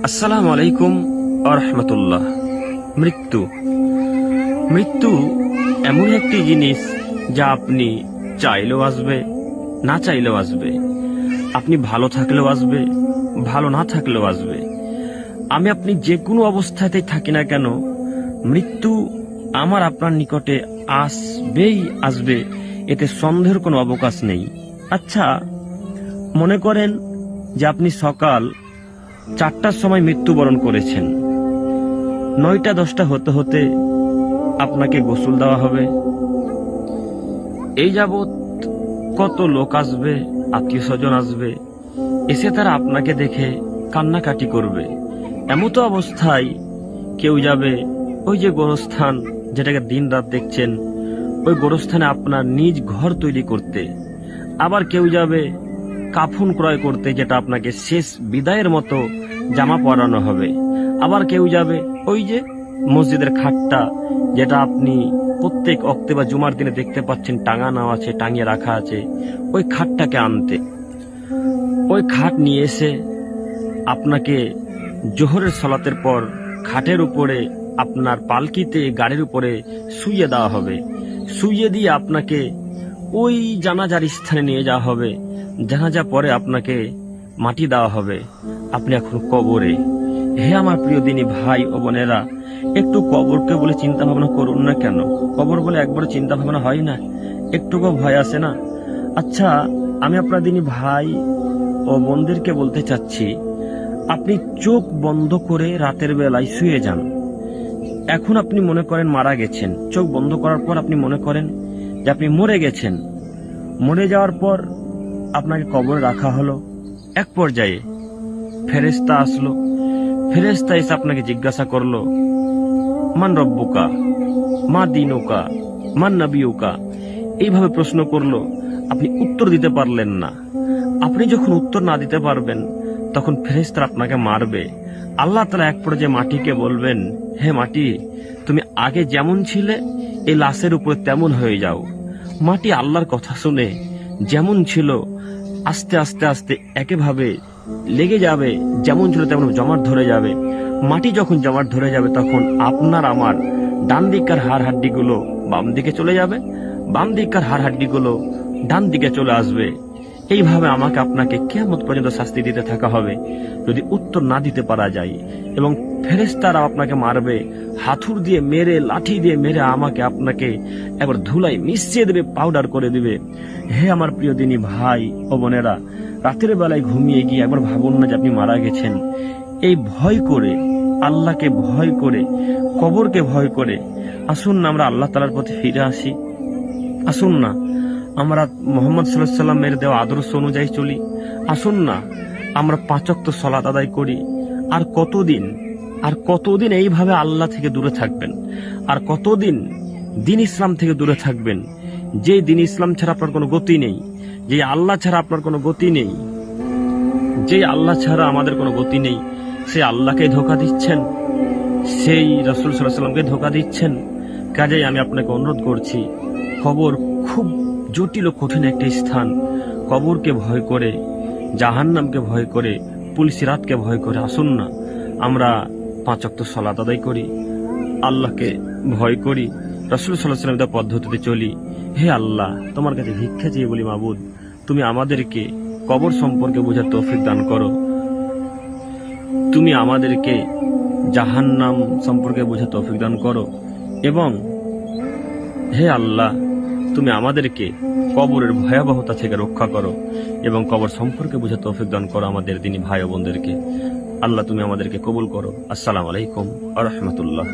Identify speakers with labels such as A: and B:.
A: আসসালামু আলাইকুম ওয়া রাহমাতুল্লাহ। মৃত্যু এমন একটি জিনিস যা আপনি চাইলেও আসবে, না চাইলেও আসবে। আপনি ভালো থাকলেও আসবে, ভালো না থাকলেও আসবে। আপনি যে কোনো অবস্থাতেই থাকি না কেন, মৃত্যু আমার আপনার নিকটে আসবেই আসবে, এতে সন্দেহের কোনো অবকাশ নেই। আচ্ছা, মনে করেন যে আপনি সকাল 4টার সময় মৃত্যুবরণ করেছেন, 9টা 10টা হতে হতে আপনাকে গোসল দেওয়া হবে। এই যাবৎ কত লোক আসবে, আত্মীয় স্বজন আসবে, এসে তারা আপনাকে দেখে কান্নাকাটি করবে। এমতো অবস্থায় কেউ যাবে ওই যে গোরস্থান, যেটাকে দিন রাত দেখছেন, ওই গোরস্থানে আপনার নিজ ঘর তৈরি করতে। আবার কেউ যাবে কাফন ক্রয় করতে, যেটা আপনাকে শেষ বিদায়ের মতো জামা পরানো হবে। আবার কেউ যাবে ওই যে মসজিদের খাটটা, যেটা আপনি প্রত্যেক ওয়াক্তে বা জুমার দিনে দেখতে পাচ্ছেন টাঙানো আছে, টাঙিয়ে রাখা আছে, ওই খাটটাকে আনতে। ওই খাট নিয়ে এসে আপনাকে জোহরের সালাতের পর খাটের উপরে আপনার পালকিতে গাড়ির উপরে শুইয়ে দেওয়া হবে। শুইয়ে দিয়ে আপনাকে ওই জানাজার স্থানে নিয়ে যাওয়া হবে। জানাজা পরে আপনাকে মাটি দেওয়া হবে। আপনি এখন কবরে। হে আমার প্রিয় দিনী ভাই ও বোনেরা, একটু কবরকে বলে চিন্তা ভাবনা করুন না কেন? কবর বলে একবার চিন্তা ভাবনা হয় না? একটুকু ভয় আসে না? আচ্ছা, আমি আপনার দিনী ভাই ও বোনদেরকে বলতে চাচ্ছি, আপনি চোখ বন্ধ করে রাতের বেলায় শুয়ে যান। এখন আপনি মনে করেন মারা গেছেন, চোখ বন্ধ করার পর আপনি মনে করেন যে আপনি মরে গেছেন। মরে যাওয়ার পর আপনাকে কবরে রাখা হলো। এক পর্যায়ে ফেরেশতা আসলো। ফেরেশতা এসে আপনাকে জিজ্ঞাসা করলো, মান রব্বুকা, মা দিনুকা, মান নবিয়ুকা, এইভাবে প্রশ্ন করলো। আপনি উত্তর দিতে পারলেন না। আপনি যখন উত্তর না দিতে পারবেন, তখন ফেরেশতা আপনাকে মারবে। আল্লাহ তাআলা এক পর্যায়ে মাটিকে বলবেন, হে মাটি, তুমি আগে যেমন ছিলে এই লাশের উপরে তেমন হয়ে যাও। মাটি আল্লাহর কথা শুনে যেমন ছিল আস্তে আস্তে আস্তে একইভাবে লেগে যাবে, যেমন ছিল তেমন জমাট ধরে যাবে। মাটি যখন জমাট ধরে যাবে, তখন আপনার আমার ডান দিকের হাড় হাড্ডিগুলো বাম দিকে চলে যাবে, বাম দিকের হাড় হাড্ডিগুলো ডান দিকে চলে আসবে। এইভাবে আমাকে আপনাকে কিয়ামত পর্যন্ত শাস্তি দিতে থাকা হবে যদি উত্তর না দিতে পারা যায়। এবং ফেরেশতারা আপনাকে মারবে, হাতুড় দিয়ে মেরে, লাঠি দিয়ে মেরে আমাকে আপনাকে একবার ধুলাই মিশিয়ে দেবে, পাউডার করে দিবে। হে আমার প্রিয় দিনী ভাই ও বোনেরা, রাতের বেলায় ঘুমিয়ে গিয়ে একবার ভাবুন না যে আপনি মারা গেছেন। এই ভয় করে, আল্লাহকে ভয় করে, কবরকে ভয় করে আসুন না আমরা আল্লাহ তাআলার প্রতি ফিরে আসি। আসুন না আমরা মুহাম্মদ সাল্লাল্লাহু আলাইহি ওয়াসাল্লামের দেওয়া আদর্শ অনুযায়ী চলি। আসুন না আমরা 5 ওয়াক্ত সালাত আদায় করি। আর কতদিন এইভাবে আল্লাহ থেকে দূরে থাকবেন? আর কতদিন দিন ইসলাম থেকে দূরে থাকবেন? যে দিন ইসলাম ছাড়া আপনার কোনো গতি নেই, যে আল্লাহ ছাড়া আপনার কোনো গতি নেই, যে আল্লাহ ছাড়া আমাদের কোনো গতি নেই, সেই আল্লাহকে ধোঁকা দিচ্ছেন, সেই রাসূল সাল্লাল্লাহু আলাইহি ওয়াসাল্লামকে ধোঁকা দিচ্ছেন। কাজেই আমি আপনাকে অনুরোধ করছি, কবর খুব জটিল ও কঠিন একটি স্থান। কবরকে ভয় করে, জাহান্নামকে ভয় করে, পুলসিরাতকে ভয় করে আসুন না আমরা 5 ওয়াক্ত সালাত আদায় করি, আল্লাহকে ভয় করি, রাসূল সাল্লাল্লাহু আলাইহি ওয়াসাল্লামের পদ্ধতিতে চলি। হে আল্লাহ, তোমার কাছে ভিক্ষা চেয়ে বলি, মাবুদ, তুমি আমাদেরকে কবর সম্পর্কে বোঝার তৌফিক দান করো। তুমি আমাদেরকে জাহান্নাম সম্পর্কে বোঝার তৌফিক দান করো। এবং হে আল্লাহ, তুমি আমাদেরকে কবরের ভয়াবহতা থেকে রক্ষা করো এবং কবর সম্পর্কে বোঝার তৌফিক দান করো আমাদের দিনী ভাই ও বোনদেরকে। আল্লাহ, তুমি আমাদেরকে কবুল করো। আসসালামু আলাইকুম ওয়া রাহমাতুল্লাহ।